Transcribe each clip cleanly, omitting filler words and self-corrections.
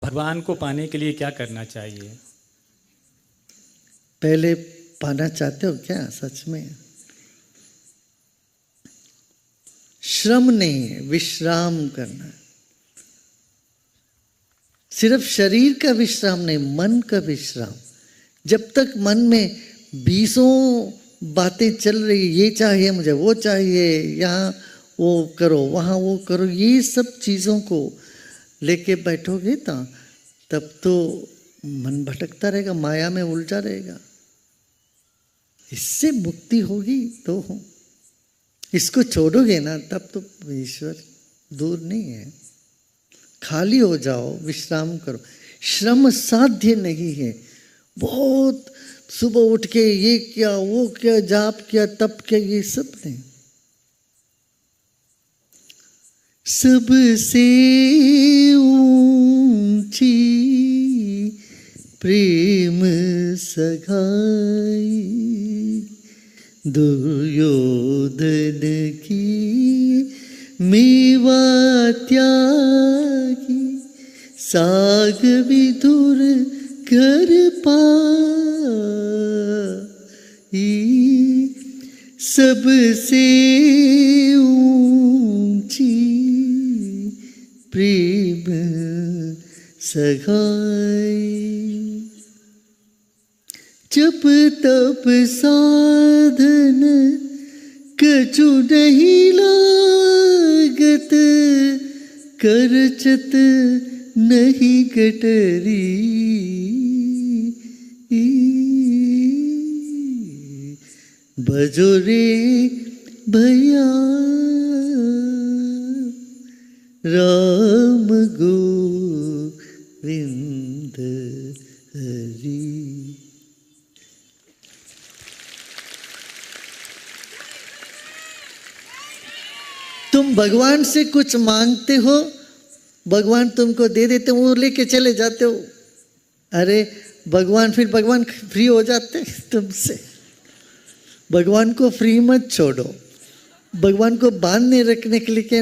भगवान को पाने के लिए क्या करना चाहिए? पहले पाना चाहते हो क्या सच में? श्रम नहीं है, विश्राम करना है। सिर्फ शरीर का विश्राम नहीं, मन का विश्राम। जब तक मन में 20 बातें चल रही, ये चाहिए मुझे, वो चाहिए, यहाँ वो करो, वहाँ वो करो, ये सब चीज़ों को लेके बैठोगे तब तो मन भटकता रहेगा, माया में उलझा रहेगा। इससे मुक्ति होगी तो हो। इसको छोड़ोगे ना तब तो ईश्वर दूर नहीं है। खाली हो जाओ, विश्राम करो। श्रम साध्य नहीं है। बहुत सुबह उठ के ये क्या वो क्या, जाप किया तप किया, ये सब नहीं। सबसे ऊंची प्रेम सगाई दुर्योधन की मेवा त्यागी साग विदुर कर पाई। सबसे ऊंची प्रेम सगाई जप तप साधन कछु नहीं लागत करचत नहीं कटरी। बजो रे भैया राम गोविंद हरि। तुम भगवान से कुछ मांगते हो, भगवान तुमको दे देते हो, वो लेके चले जाते हो। अरे भगवान फ्री हो जाते तुमसे। भगवान को फ्री मत छोड़ो। भगवान को बांधने रखने के लिए कि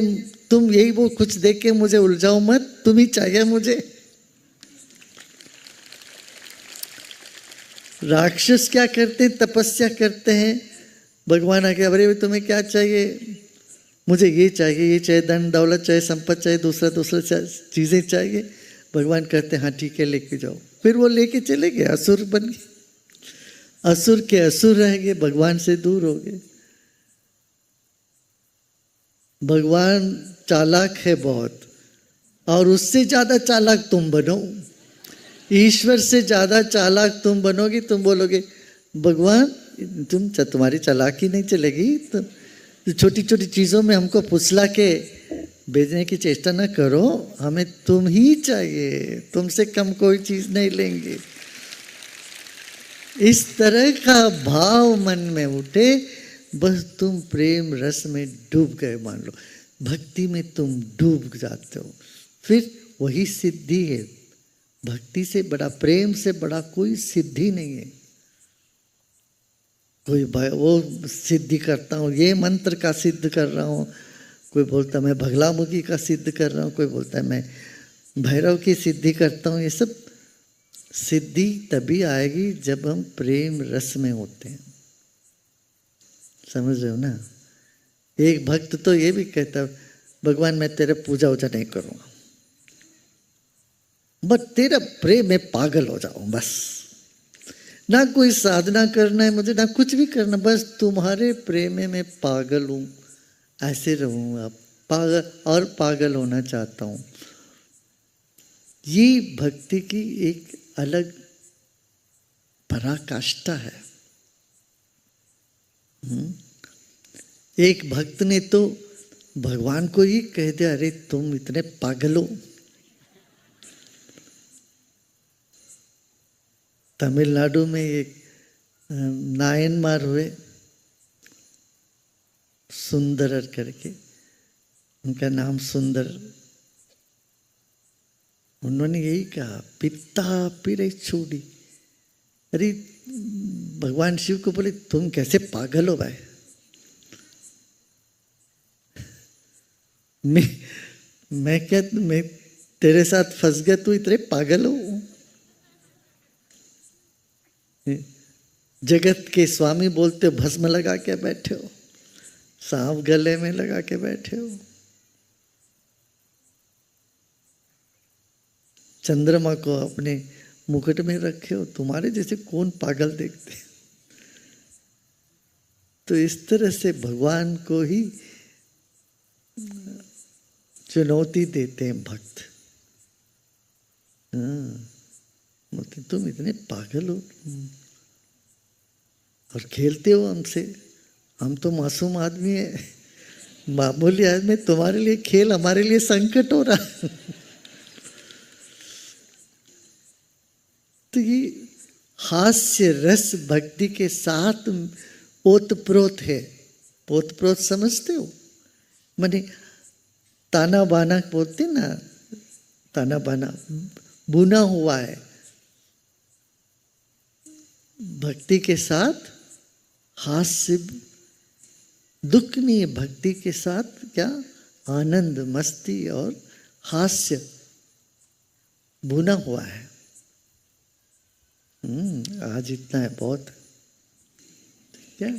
तुम यही वो कुछ दे के मुझे उलझाओ मत, तुम ही चाहिए मुझे। राक्षस क्या करते हैं? तपस्या करते हैं। भगवान आके अरे तुम्हें क्या चाहिए? मुझे ये चाहिए, धन दौलत चाहिए, संपत्ति चाहिए, दूसरा चीज़ें चाहिए। भगवान कहते हैं हाँ ठीक है लेके जाओ। फिर वो लेके चले गए, असुर बन गए। असुर के असुर रह गए, भगवान से दूर हो गए। भगवान चालाक है बहुत, और उससे ज़्यादा चालाक तुम बनो। ईश्वर से ज़्यादा चालाक तुम बनोगे। तुम बोलोगे भगवान तुम्हारी चालाकी नहीं चलेगी, तो छोटी छोटी चीज़ों में हमको फुसला के भेजने की चेष्टा न करो। हमें तुम ही चाहिए, तुमसे कम कोई चीज़ नहीं लेंगे। इस तरह का भाव मन में उठे, बस तुम प्रेम रस में डूब गए मान लो। भक्ति में तुम डूब जाते हो, फिर वही सिद्धि है। भक्ति से बड़ा, प्रेम से बड़ा कोई सिद्धि नहीं है। कोई वो सिद्धि करता हूँ, ये मंत्र का सिद्ध कर रहा हूँ, कोई बोलता मैं भगलामुखी का सिद्ध कर रहा हूँ, कोई बोलता है मैं भैरव की सिद्धि करता हूँ। ये सब सिद्धि तभी आएगी जब हम प्रेम रस में होते हैं। समझ रहे हो ना? एक भक्त तो ये भी कहता भगवान मैं तेरे पूजा वूजा नहीं करूँगा, बस तेरा प्रेम में पागल हो जाऊँ। बस ना कोई साधना करना है मुझे, ना कुछ भी करना, बस तुम्हारे प्रेम में पागल हूँ, ऐसे रहूँगा। पागल और पागल होना चाहता हूँ। ये भक्ति की एक अलग पराकाष्ठा है। एक भक्त ने तो भगवान को ही कह दिया अरे तुम इतने पागल हो। तमिलनाडु में एक नायनमार हुए, सुंदरर करके, उनका नाम सुंदर। उन्होंने यही कहा पिता पिरे छोड़ी। अरे भगवान शिव को बोले तुम कैसे पागल हो भाई? मैं तेरे साथ फंस गया, तू इतने पागल हो। जगत के स्वामी बोलते भस्म लगा के बैठे हो, सांप गले में लगा के बैठे हो, चंद्रमा को अपने मुकुट में रखे हो। तुम्हारे जैसे कौन पागल देखते। तो इस तरह से भगवान को ही चुनौती देते हैं भक्त। बोलते तुम इतने पागल हो और खेलते हो हमसे, हम तो मासूम आदमी है, मामूली आदमी, तुम्हारे लिए खेल, हमारे लिए संकट हो रहा। तो ये हास्य रस भक्ति के साथ ओतप्रोत है। ओतप्रोत समझते हो, माने ताना बाना बोलते ना, ताना बाना बुना हुआ है। भक्ति के साथ हास्य, दुख नहीं है, भक्ति के साथ क्या आनंद, मस्ती और हास्य बुना हुआ है। आज इतना है बहुत क्या।